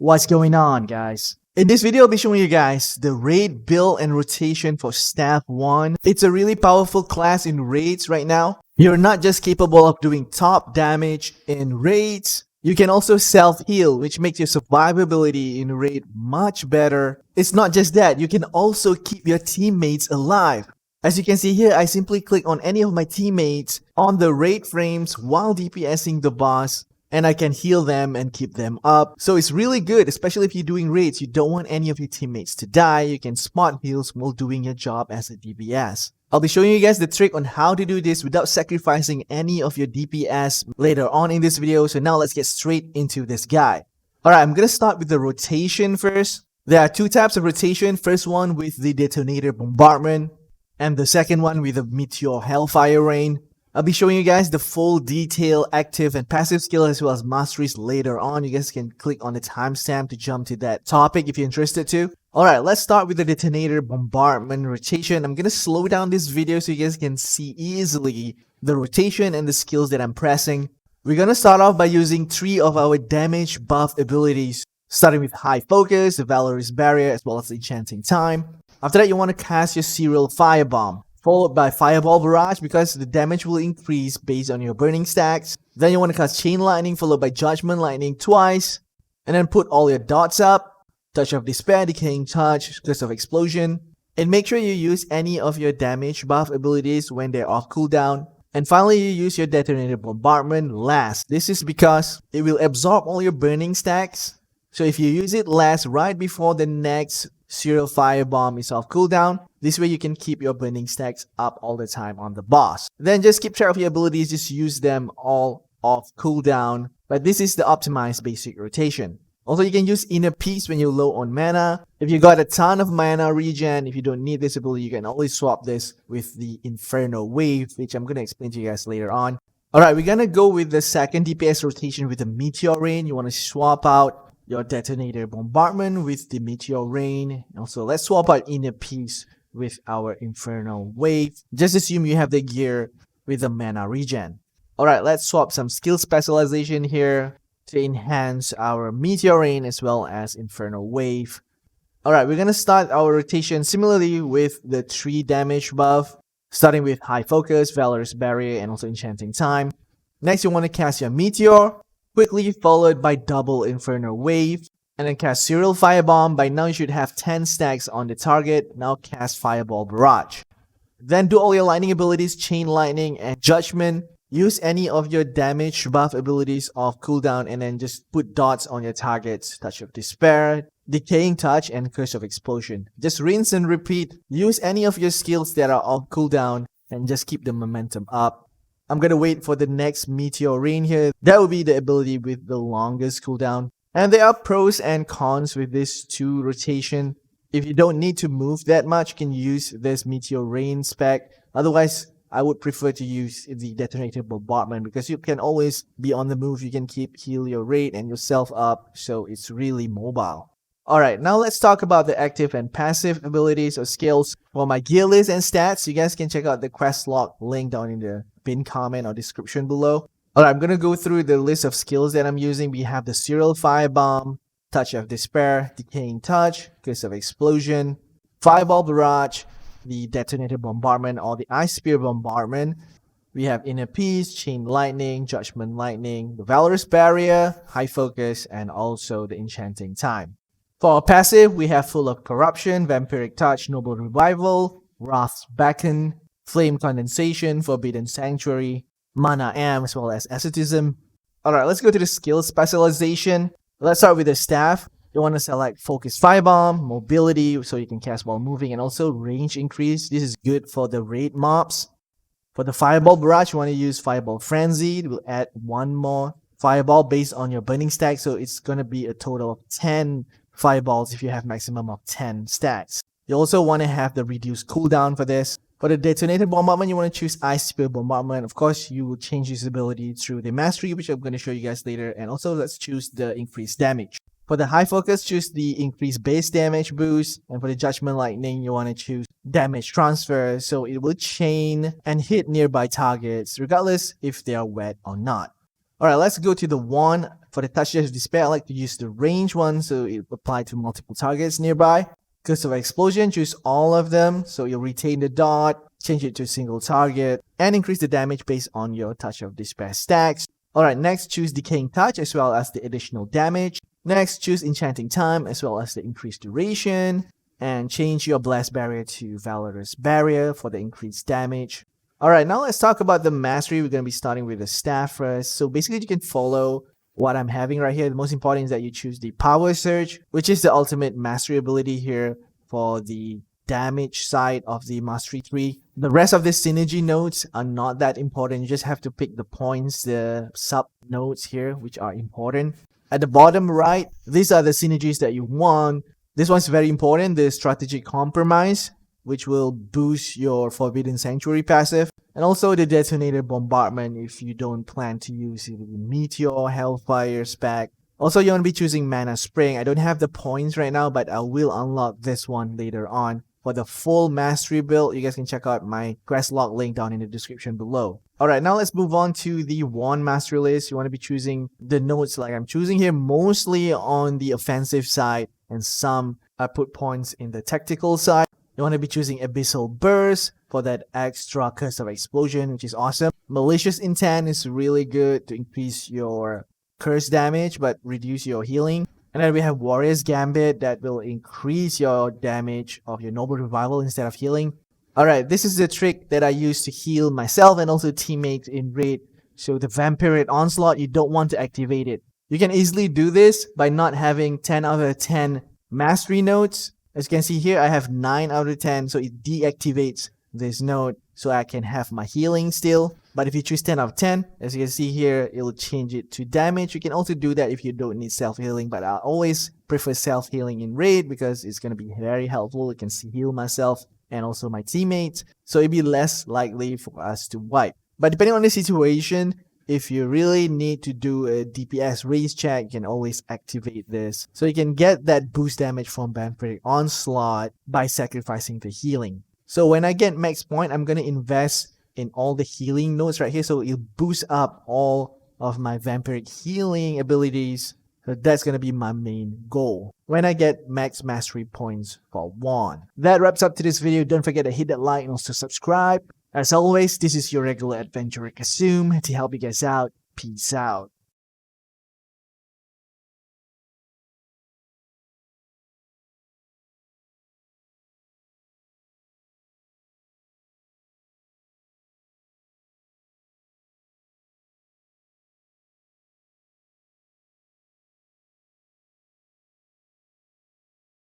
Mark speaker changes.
Speaker 1: What's going on, guys? In this video, I'll be showing you guys the raid build and rotation for Staff 1. It's a really powerful class in raids right now. You're not just capable of doing top damage in raids, you can also self-heal, which makes your survivability in raid much better. It's not just that, you can also keep your teammates alive. As you can see here, I simply click on any of my teammates on the raid frames while DPSing the boss, and I can heal them and keep them up. So it's really good, especially if you're doing raids. You don't want any of your teammates to die. You can spot heals while doing your job as a DPS. I'll be showing you guys the trick on how to do this without sacrificing any of your DPS later on in this video. So now let's get straight into this guy. Alright, I'm gonna start with the rotation first. There are two types of rotation. First one with the Detonator Bombardment, and the second one with the Meteor Rain. I'll be showing you guys the full detail, active and passive skill as well as masteries later on. You guys can click on the timestamp to jump to that topic if you're interested to. Alright, let's start with the Detonator Bombardment rotation. I'm gonna slow down this video so you guys can see easily the rotation and the skills that I'm pressing. We're gonna start off by using 3 of our damage buff abilities, starting with High Focus, the Valorous Barrier, as well as Enchanting Time. After that, you want to cast your Serial Firebomb, followed by Fireball Barrage because the damage will increase based on your burning stacks. Then you want to cast Chain Lightning followed by Judgment Lightning twice. And then put all your dots up. Touch of Despair, Decaying Touch, Curse of Explosion. And make sure you use any of your damage buff abilities when they're off cooldown. And finally, you use your Detonator Bombardment last. This is because it will absorb all your burning stacks. So if you use it last right before the next Serial Firebomb is off cooldown, this way you can keep your burning stacks up all the time on the boss. Then just keep track of your abilities, just use them all off cooldown. But this is the optimized basic rotation. Also, you can use Inner Peace when you're low on mana. If you got a ton of mana regen, if you don't need this ability, you can always swap this with the Inferno Wave, which I'm going to explain to you guys later on. Alright, we're going to go with the second DPS rotation with the Meteor Rain. You want to swap out your Detonator Bombardment with the Meteor Rain. Also, let's swap out Inner Peace with our Inferno Wave. Just assume you have the gear with the mana regen. Alright, let's swap some skill specialization here to enhance our Meteor Rain as well as Inferno Wave. Alright, we're gonna start our rotation similarly with the 3 damage buff, starting with High Focus, Valorous Barrier, and also Enchanting Time. Next, you want to cast your Meteor, quickly followed by double Inferno Wave, and then cast Serial Firebomb. By now you should have 10 stacks on the target. Now cast Fireball Barrage. Then do all your lightning abilities, Chain Lightning and Judgment. Use any of your damage buff abilities off cooldown and then just put dots on your targets. Touch of Despair, Decaying Touch, and Curse of Explosion. Just rinse and repeat. Use any of your skills that are off cooldown and just keep the momentum up. I'm gonna wait for the next Meteor Rain here. That will be the ability with the longest cooldown. And there are pros and cons with this 2 rotation. If you don't need to move that much, you can use this Meteor Rain spec. Otherwise, I would prefer to use the Detonator Bombardment because you can always be on the move. You can heal your raid and yourself up, so it's really mobile. Alright, now let's talk about the active and passive abilities or skills. For my gear list and stats, you guys can check out the quest log link down in the pinned comment or description below. Alright, I'm gonna go through the list of skills that I'm using. We have the Serial Firebomb, Touch of Despair, Decaying Touch, Curse of Explosion, Fireball Barrage, the Detonator Bombardment or the Ice Spear Bombardment. We have Inner Peace, Chain Lightning, Judgment Lightning, the Valorous Barrier, High Focus, and also the Enchanting Time. For our passive, we have Full of Corruption, Vampiric Touch, Noble Revival, Wrath's Beacon, Flame Condensation, Forbidden Sanctuary, Mana Am, as well as Asceticism. Alright, let's go to the skill specialization. Let's start with the staff. You want to select Focus Firebomb, Mobility, so you can cast while moving, and also Range Increase. This is good for the raid mobs. For the Fireball Barrage, you want to use Fireball Frenzy. It will add 1 more Fireball based on your burning stack, so it's going to be a total of 10 Fireballs if you have maximum of 10 stacks. You also want to have the reduced cooldown for this. For the Detonator Bombardment, you want to choose Ice Spear Bombardment. Of course, you will change this ability through the mastery, which I'm going to show you guys later. And also, let's choose the increased damage. For the High Focus, choose the increased base damage boost. And for the Judgment Lightning, you want to choose Damage Transfer, so it will chain and hit nearby targets, regardless if they are wet or not. Alright, let's go to the one. For the touch of despair, I like to use the range one so it apply to multiple targets nearby. Curse of Explosion, choose all of them so you'll retain the dot, change it to a single target, and increase the damage based on your touch of despair stacks. Alright, next choose Decaying Touch as well as the additional damage. Next, choose Enchanting Time as well as the increased duration. And change your Blast Barrier to Valorous Barrier for the increased damage. Alright, now let's talk about the mastery. We're going to be starting with the staff first. So basically you can follow what I'm having right here. The most important is that you choose the Power Surge, which is the ultimate mastery ability here for the damage side of the mastery tree. The rest of the synergy nodes are not that important. You just have to pick the points, the sub nodes here, which are important. At the bottom right, these are the synergies that you want. This one's very important, the Strategic Compromise, which will boost your Forbidden Sanctuary passive. And also the Detonator Bombardment if you don't plan to use it with Meteor, Hellfire, Spec. Also, you want to be choosing Mana Spring. I don't have the points right now, but I will unlock this one later on. For the full mastery build, you guys can check out my quest log link down in the description below. Alright, now let's move on to the wand mastery list. You want to be choosing the nodes like I'm choosing here, mostly on the offensive side, and some I put points in the tactical side. You want to be choosing Abyssal Burst for that extra Curse of Explosion, which is awesome. Malicious Intent is really good to increase your curse damage but reduce your healing. And then we have Warrior's Gambit that will increase your damage of your Noble Revival instead of healing. Alright, this is the trick that I use to heal myself and also teammates in Raid. So the Vampiric Onslaught, you don't want to activate it. You can easily do this by not having 10 out of 10 mastery nodes. As you can see here, I have 9 out of 10, so it deactivates this node so I can have my healing still. But if you choose 10 out of 10, as you can see here, it will change it to damage. You can also do that if you don't need self-healing, but I always prefer self-healing in Raid because it's going to be very helpful. I can heal myself and also my teammates, so it'd be less likely for us to wipe. But depending on the situation, if you really need to do a DPS raise check, you can always activate this. So you can get that boost damage from Vampiric Onslaught by sacrificing the healing. So when I get max point, I'm going to invest in all the healing nodes right here. So it'll boost up all of my Vampiric healing abilities. So that's going to be my main goal when I get max mastery points for wand. That wraps up to this video. Don't forget to hit that like and also subscribe. As always, this is your regular adventurer Kasum to help you guys out. Peace out.